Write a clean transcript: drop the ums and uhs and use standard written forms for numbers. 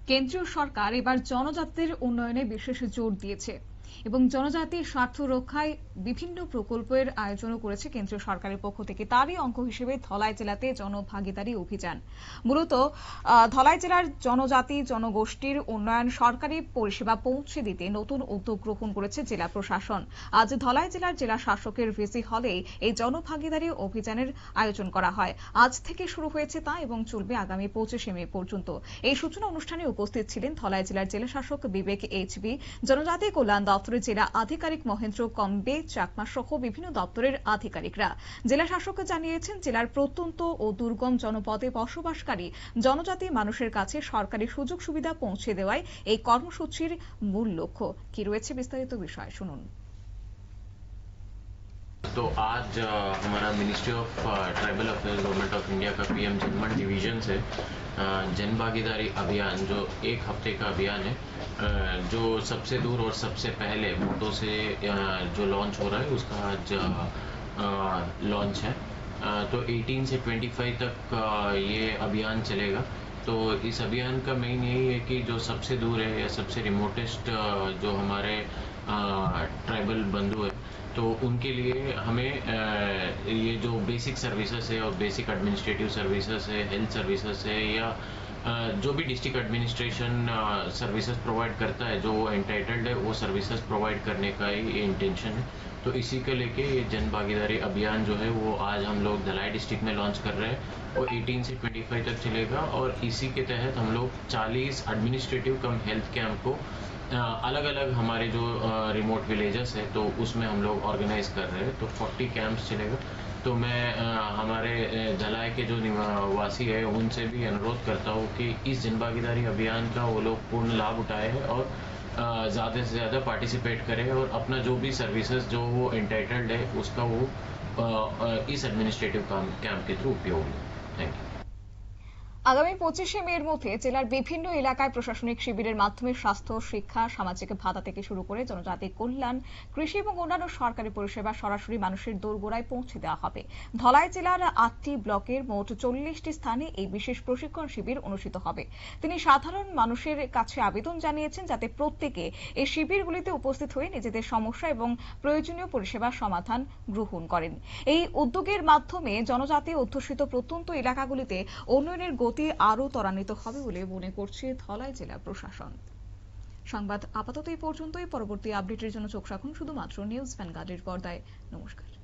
কেন্দ্রীয় সরকার এবার জনজাতির উন্নয়নে বিশেষ জোর দিয়েছে এবং জনজাতির স্বার্থ রক্ষায় বিভিন্ন প্রকল্পের আয়োজনও করেছে কেন্দ্রীয় সরকারের পক্ষ থেকে। তারই অঙ্গ হিসেবে ধলাই জেলাতে জনভাগিদারি অভিযান। মূলত ধলাই জেলার জনজাতি জনগোষ্ঠীর উন্নয়ন সরকারি পরিষেবা পৌঁছে দিতে নতুন উদ্যোগ গ্রহণ করেছে জেলা প্রশাসন। আজ ধলাই জেলার জেলা শাসকের ভিসি হলে এই জনভাগিদারি অভিযানের আয়োজন করা হয়। আজ থেকে শুরু হয়েছে তা এবং চলবে আগামী 25শে মে পর্যন্ত। এই সূচনা অনুষ্ঠানে উপস্থিত ছিলেন ধলাই জেলার জেলা শাসক বিবেক এইচবি, জনজাতি কল্যাণ দপ্তরের জেলা আধিকারিক মহেন্দ্র কম্বে চাকমা সহ বিভিন্ন দপ্তরের আধিকারিকরা। জেলা শাসক জানিয়েছেন, জেলার প্রত্যন্ত ও দুর্গম জনপদে বসবাসকারী জনজাতি মানুষের কাছে সরকারি সুযোগ সুবিধা পৌঁছে দেওয়াই এই কর্মসূচির মূল লক্ষ্য। কি রয়েছে বিস্তারিত বিষয় শুনুন। तो आज हमारा ministry of tribal affairs government of India का पीएम जनमन डिवीजन से जन भागीदारी अभियान जो एक हफ्ते का अभियान है, जो सबसे दूर और सबसे पहले मोटो से जो लॉन्च हो रहा है उसका आज लॉन्च है। तो 18 से 25 तक ये अभियान चलेगा। तो इस अभियान का मेन यही है कि जो सबसे दूर है या सबसे रिमोटेस्ट जो हमारे ट्राइबल बंधु है, तो उनके लिए हमें ये जो बेसिक सर्विसेज है और बेसिक एडमिनिस्ट्रेटिव सर्विसेज है, हेल्थ सर्विसेज है या जो भी डिस्ट्रिक्ट एडमिनिस्ट्रेशन सर्विसेज प्रोवाइड करता है, जो वो एंटाइटल्ड है, वो सर्विसेज प्रोवाइड करने का ही इंटेंशन है। तो इसी को लेके ये जन भागीदारी अभियान जो है वो आज हम लोग धलाई डिस्ट्रिक्ट में लॉन्च कर रहे हैं। वो 18 से 25 तक चलेगा और इसी के तहत हम लोग 40 एडमिनिस्ट्रेटिव कम हेल्थ कैंप को अलग अलग हमारे जो रिमोट विलेजेस है तो उसमें हम लोग ऑर्गेनाइज कर रहे हैं। तो 40 कैंप्स चलेगा। तो मैं हमारे धलाई के जो निवासी है उनसे भी अनुरोध करता हूँ कि इस जन भागीदारी अभियान का वो लोग पूर्ण लाभ उठाए और ज़्यादा से ज़्यादा पार्टिसिपेट करें और अपना जो भी सर्विसेज जो वो एंटाइटल्ड है उसका वो इस एडमिनिस्ट्रेटिव कैंप के थ्रू उपयोग लें। Thank you. আগামী 25শে মের মধ্যে জেলার বিভিন্ন এলাকায় প্রশাসনিক শিবিরের মাধ্যমে স্বাস্থ্য, শিক্ষা, সামাজিক ভাতা থেকে শুরু করে জনজাতি কল্যাণ, কৃষি এবং অন্যান্য সরকারি পরিষেবা সরাসরি মানুষের দোরগোড়ায় পৌঁছে দেওয়া হবে। ধলাই জেলার 8টি ব্লকের মোট 40টি স্থানে এই বিশেষ প্রশিক্ষণ শিবির অনুষ্ঠিত হবে। তিনি সাধারণ মানুষের কাছে আবেদন জানিয়েছেন যাতে প্রত্যেকে এই শিবিরগুলিতে উপস্থিত হয়ে নিজেদের সমস্যা এবং প্রয়োজনীয় পরিষেবা সমাধান গ্রহণ করেন। এই উদ্যোগের মাধ্যমে জনজাতি অধ্যুষিত প্রত্যন্ত এলাকাগুলিতে উন্নয়নের গতি আরো ত্বরান্বিত হবে বলে মনে করছে ধলাই জেলা প্রশাসন। সংবাদ আপাতত এই পর্যন্তই। পরবর্তী আপডেটের জন্য চোখ রাখুন শুধুমাত্র নিউজ ভ্যানগার্ডের পর্দায়। নমস্কার।